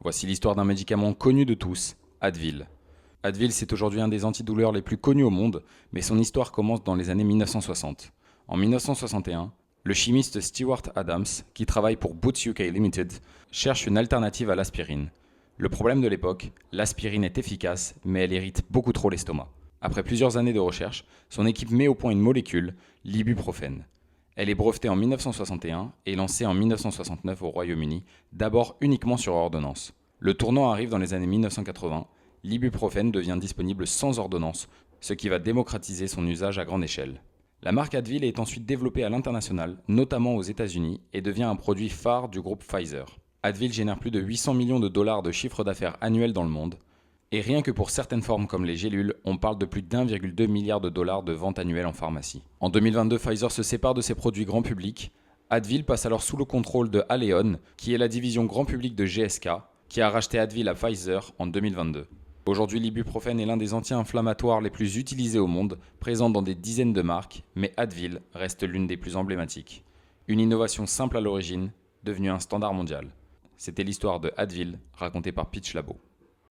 Voici l'histoire d'un médicament connu de tous, Advil. Advil, c'est aujourd'hui un des antidouleurs les plus connus au monde, mais son histoire commence dans les années 1960. En 1961, le chimiste Stewart Adams, qui travaille pour Boots UK Limited, cherche une alternative à l'aspirine. Le problème de l'époque, l'aspirine est efficace, mais elle irrite beaucoup trop l'estomac. Après plusieurs années de recherche, son équipe met au point une molécule, l'ibuprofène. Elle est brevetée en 1961 et lancée en 1969 au Royaume-Uni, d'abord uniquement sur ordonnance. Le tournant arrive dans les années 1980, l'ibuprofène devient disponible sans ordonnance, ce qui va démocratiser son usage à grande échelle. La marque Advil est ensuite développée à l'international, notamment aux États-Unis, et devient un produit phare du groupe Pfizer. Advil génère plus de 800 millions de dollars de chiffre d'affaires annuel dans le monde, et rien que pour certaines formes comme les gélules, on parle de plus d'1,2 milliard de dollars de ventes annuelles en pharmacie. En 2022, Pfizer se sépare de ses produits grand public. Advil passe alors sous le contrôle de Aleon, qui est la division grand public de GSK, qui a racheté Advil à Pfizer en 2022. Aujourd'hui, l'ibuprofène est l'un des anti-inflammatoires les plus utilisés au monde, présent dans des dizaines de marques, mais Advil reste l'une des plus emblématiques. Une innovation simple à l'origine, devenue un standard mondial. C'était l'histoire de Advil, racontée par Pitch Labo.